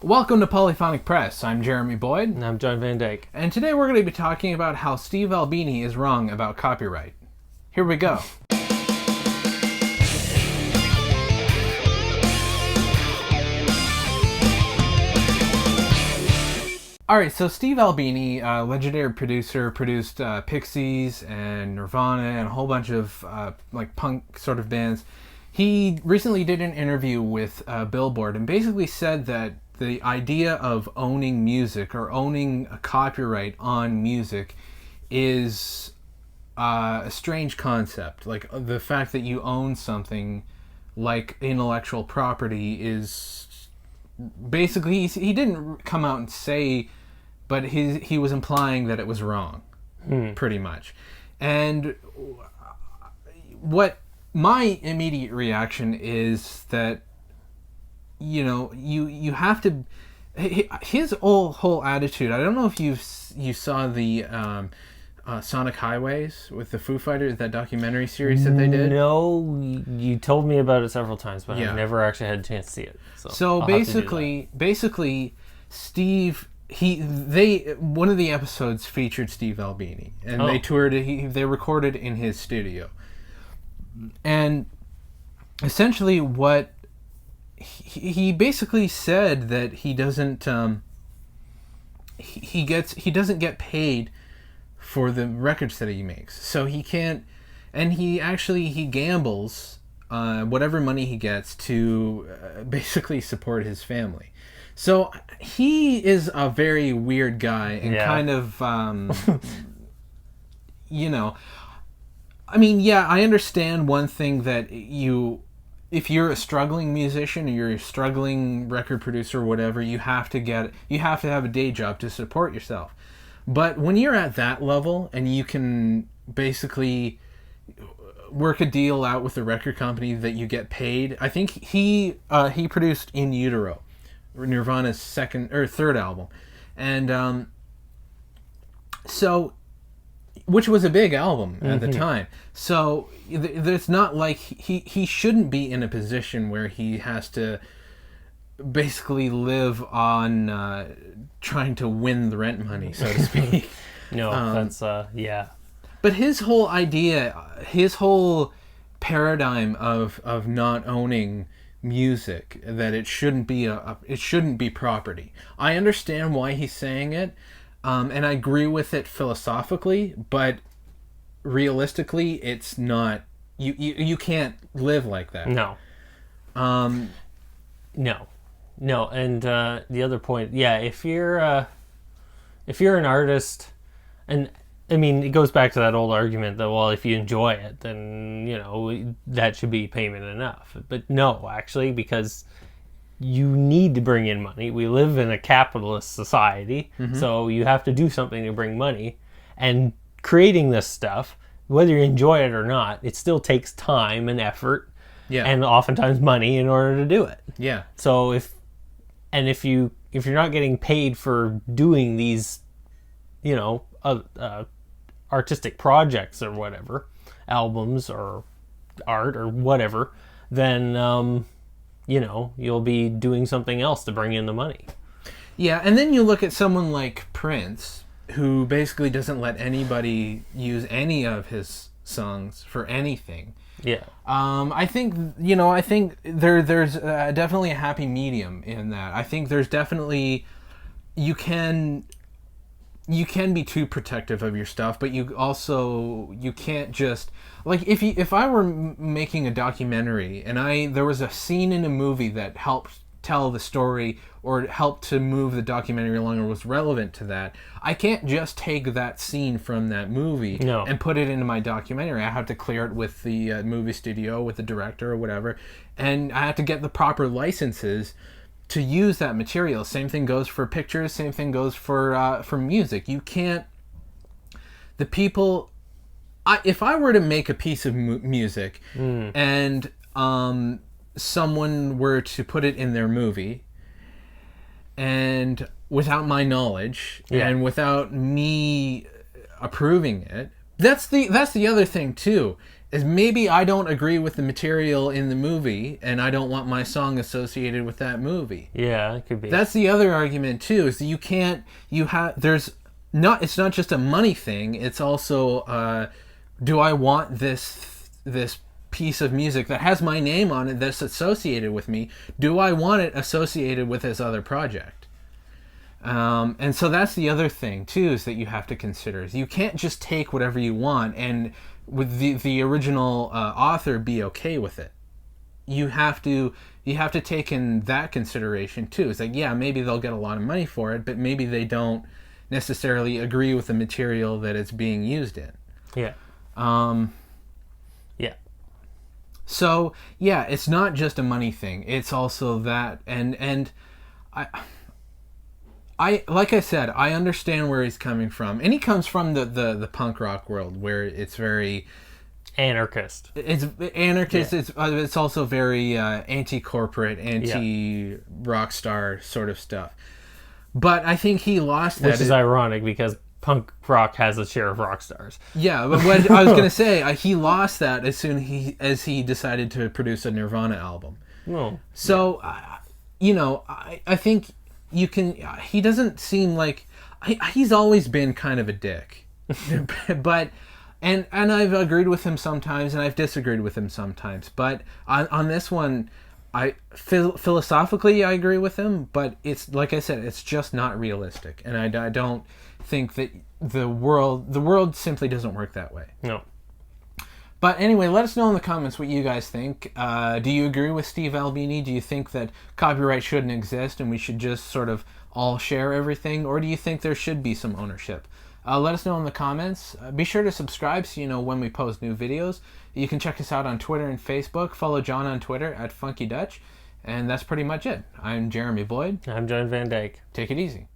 Welcome to Polyphonic Press. I'm Jeremy Boyd. And I'm John Van Dyke. And today we're going to be talking about how Steve Albini is wrong about copyright. Here we go. Alright, so Steve Albini, legendary producer, produced Pixies and Nirvana and a whole bunch of punk sort of bands. He recently did an interview with Billboard and basically said that the idea of owning music or owning a copyright on music is a strange concept. Like, the fact that you own something like intellectual property is basically, he didn't come out and say, but he was implying that it was wrong, pretty much. And what my immediate reaction is that, you know, you have to, his whole attitude, I don't know if you saw the Sonic Highways with the Foo Fighters, that documentary series that they did. No, you told me about it several times, but Yeah. I've never actually had a chance to see it. So basically, Steve, one of the episodes featured Steve Albini, and they toured. They recorded in his studio, and essentially what he basically said that he doesn't he doesn't get paid for the records that he makes, so he can't, and he gambles whatever money he gets to basically support his family. So he is a very weird guy and kind of you know, I mean, yeah, I understand one thing, that if you're a struggling musician or you're a struggling record producer or whatever, you have to have a day job to support yourself. But when you're at that level and you can basically work a deal out with the record company that you get paid, I think he produced In Utero, Nirvana's third album, and so, which was a big album at the time. So it's not like he shouldn't be in a position where he has to basically live on trying to win the rent money, so to speak. No, that's yeah. But his whole idea, his whole paradigm of not owning music, that it shouldn't be property. I understand why he's saying it, and I agree with it philosophically, but realistically, it's not. You can't live like that. No. No, and the other point, yeah, if you're an artist, and I mean, it goes back to that old argument that, well, if you enjoy it, then, you know, that should be payment enough. But no, actually, because you need to bring in money. We live in a capitalist society, so you have to do something to bring money. And creating this stuff, whether you enjoy it or not, it still takes time and effort, and oftentimes money in order to do it. Yeah. So if you're not getting paid for doing these, you know, artistic projects or whatever, albums or art or whatever, then you know, you'll be doing something else to bring in the money. Yeah, and then you look at someone like Prince, who basically doesn't let anybody use any of his songs for anything. Yeah. I think there's definitely a happy medium in that. I think there's definitely, you can be too protective of your stuff, but you can't just, like, if I were making a documentary and there was a scene in a movie that helped tell the story or helped to move the documentary along or was relevant to that, I can't just take that scene from that movie and put it into my documentary. I have to clear it with the movie studio, with the director or whatever, and I have to get the proper licenses to use that material. Same thing goes for pictures, same thing goes for music. You can't, the people, if I were to make a piece of music and someone were to put it in their movie, and without my knowledge and without me approving it, That's the other thing too. Is maybe I don't agree with the material in the movie, and I don't want my song associated with that movie. Yeah, it could be. That's the other argument too. Is that you can't. You have. There's not. It's not just a money thing. It's also. Do I want this piece of music that has my name on it that's associated with me? Do I want it associated with this other project? And so that's the other thing too, is that you have to consider is you can't just take whatever you want and with the original author be okay with it. You have to take in that consideration too. It's like, yeah, maybe they'll get a lot of money for it, but maybe they don't necessarily agree with the material that it's being used in. Yeah. Yeah. So yeah, it's not just a money thing. It's also that, and I like I said, I understand where he's coming from, and he comes from the punk rock world where it's very anarchist. It's anarchist. Yeah. It's also very anti-corporate, anti-rock star sort of stuff. But I think he lost that, which is ironic because punk rock has a share of rock stars. Yeah, but what I was gonna say, he lost that as soon as he decided to produce a Nirvana album. Oh, so I think. You can. He doesn't seem like he's always been kind of a dick, but and I've agreed with him sometimes, and I've disagreed with him sometimes. But on this one, philosophically I agree with him, but it's like I said, it's just not realistic, and I don't think that the world simply doesn't work that way. No. But anyway, let us know in the comments what you guys think. Do you agree with Steve Albini? Do you think that copyright shouldn't exist and we should just sort of all share everything? Or do you think there should be some ownership? Let us know in the comments. Be sure to subscribe so you know when we post new videos. You can check us out on Twitter and Facebook. Follow John on Twitter @FunkyDutch. And that's pretty much it. I'm Jeremy Boyd. I'm John Van Dyke. Take it easy.